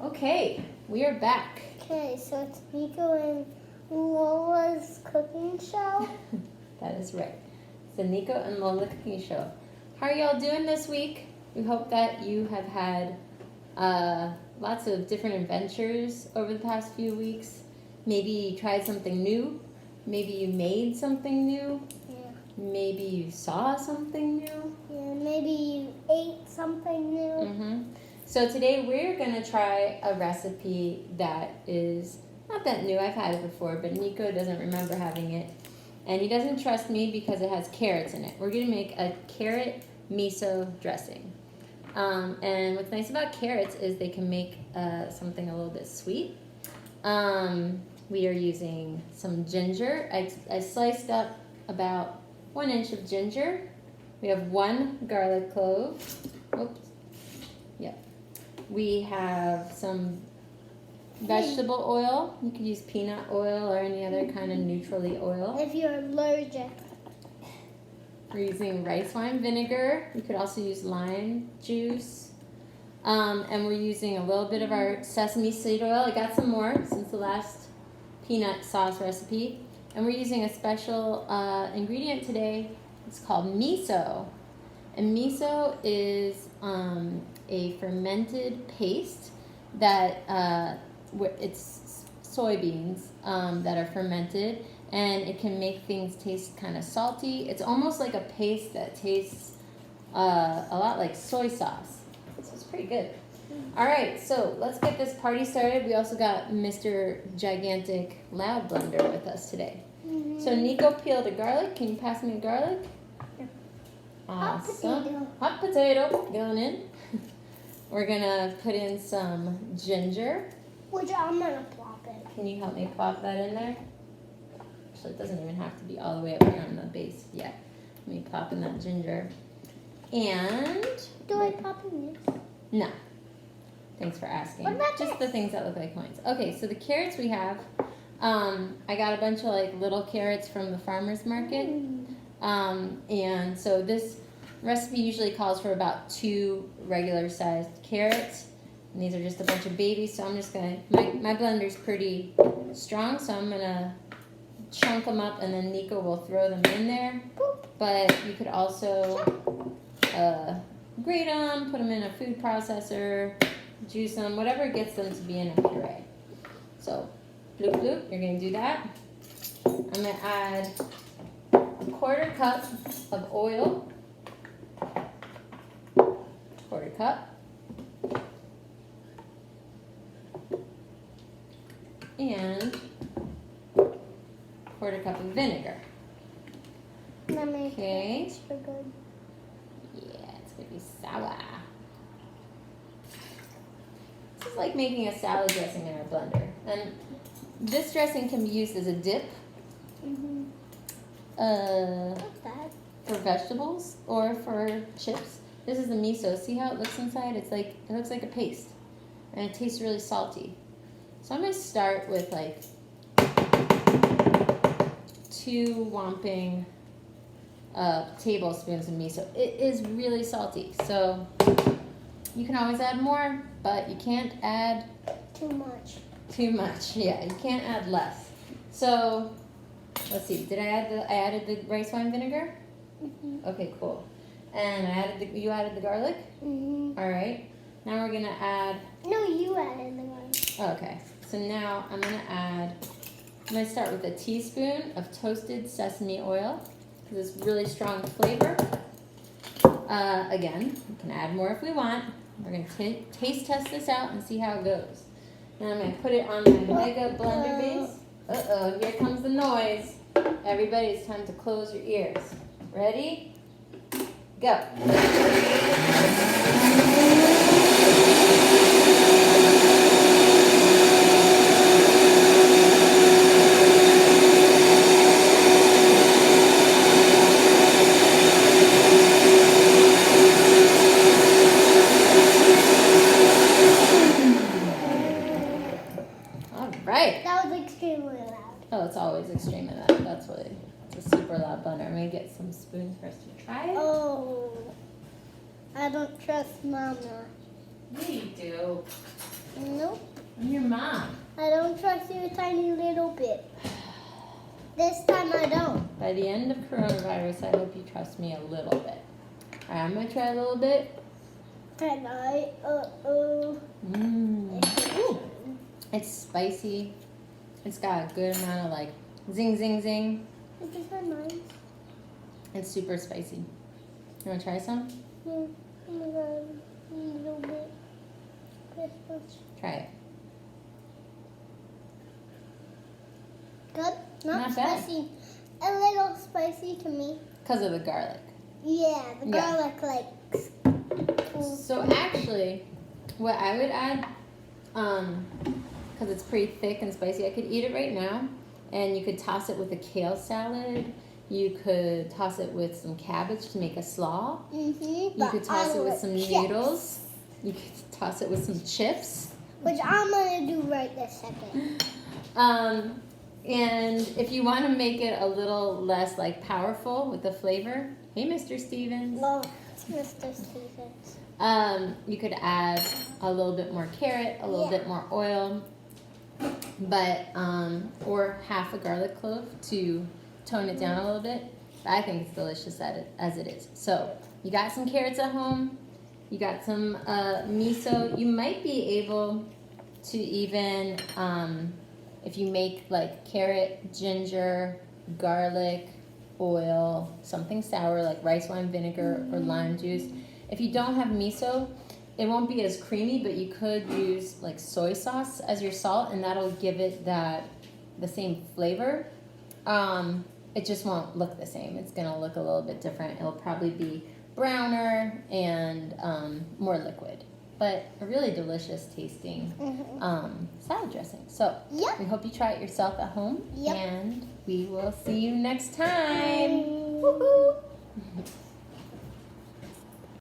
Okay, we are back. Okay, so it's Nico and Lola's cooking show. That is right. It's the Nico and Lola cooking show. How are y'all doing this week? We hope that you have had lots of different adventures over the past few weeks. Maybe you tried something new. Maybe you made something new. Yeah. Maybe you saw something new. Yeah, maybe you ate something new. So today we're going to try a recipe that is not that new. I've had it before, but Nico doesn't remember having it. And he doesn't trust me because it has carrots in it. We're going to make a carrot miso dressing. And what's nice about carrots is they can make something a little bit sweet. We are using some ginger. I sliced up about 1 inch of ginger. We have 1 garlic clove. Oops. Yep. We have some vegetable oil. You could use peanut oil or any other kind of neutrally oil. If you're allergic. We're using rice wine vinegar. You could also use lime juice. And we're using a little bit of our sesame seed oil. I got some more since the last peanut sauce recipe. And we're using a special ingredient today. It's called miso. And miso is a fermented paste that it's soybeans that are fermented, and it can make things taste kind of salty. It's almost like a paste that tastes a lot like soy sauce. So it's pretty good. All right, so let's get this party started. We also got Mr. Gigantic Loud Blender with us today. So Nico peeled a garlic. Can you pass me a garlic? Awesome. Hot potato going in. We're gonna put in some ginger. Which I'm gonna plop it. Can you help me plop that in there? Actually, it doesn't even have to be all the way up here on the base yet. Let me plop in that ginger. And Do I pop in this? no. Thanks for asking. What about just this? the things that look like coins. Okay, so the carrots we have. I got a bunch of like little carrots from the farmer's market. And so this recipe usually calls for about 2 regular sized carrots. And these are just a bunch of babies, so I'm just gonna, my blender's pretty strong, so I'm gonna chunk them up and then Nico will throw them in there. But you could also grate them, put them in a food processor, juice them, whatever gets them to be in a puree. So, bloop bloop, you're gonna do that. I'm gonna add a 1/4 cup of oil. 1/4 cup. And 1/4 cup of vinegar. That makes Okay. it extra good. Yeah, it's gonna be sour. This is like making a salad dressing in our blender. And this dressing can be used as a dip. What's that? For vegetables or for chips. This is the miso. See how it looks inside? It looks like a paste, and it tastes really salty. So I'm gonna start with like 2 whomping tablespoons of miso. It is really salty, so you can always add more, but you can't add Too much. too much. Yeah, you can't add less. So let's see. Did I added the rice wine vinegar? Okay, cool. And you added the garlic? All right. Now we're gonna add. No, you added the one. Okay. So now I'm gonna start with a teaspoon of toasted sesame oil because it's really strong flavor. Again, we can add more if we want. We're gonna taste test this out and see how it goes. Then I'm gonna put it on my mega blender base. Uh-oh, here comes the noise. Everybody, it's time to close your ears. Ready? Go. All right. That was extremely loud. Oh, it's always extremely loud. That's what it's a super loud blender. I'm gonna get some spoons for us to try it. Oh, I don't trust Mama. Yeah, you do. Nope. I'm your mom. I don't trust you a tiny little bit. This time I don't. By the end of coronavirus, I hope you trust me a little bit. All right, I'm gonna try a little bit. Can I? Ooh. It's spicy. It's got a good amount of like zing, zing, zing. Is this my mind? It's super spicy. You wanna try some? Yeah. Oh my god. A little bit. Christmas. Try it. Good? Not bad. Spicy. A little spicy to me. Because of the garlic. Yeah, the Yeah. garlic like. So actually, what I would add, because it's pretty thick and spicy, I could eat it right now, and you could toss it with a kale salad. You could toss it with some cabbage to make a slaw. You could toss it with some noodles. You could toss it with some chips. Which I'm gonna do right this second. And if you want to make it a little less like powerful with the flavor, hey, Mr. Stevens. No, it's Mr. Stevens. You could add a little bit more carrot, a little bit more oil, but or half a garlic clove to tone it down a little bit. But I think it's delicious as it is. So you got some carrots at home. You got some miso. You might be able to even, if you make like carrot, ginger, garlic, oil, something sour like rice wine vinegar or lime juice. If you don't have miso, it won't be as creamy, but you could use like soy sauce as your salt, and that'll give it the same flavor. It just won't look the same. It's gonna look a little bit different. It'll probably be browner and more liquid, but a really delicious tasting salad dressing. So we hope you try it yourself at home, and we will see you next time. Woohoo!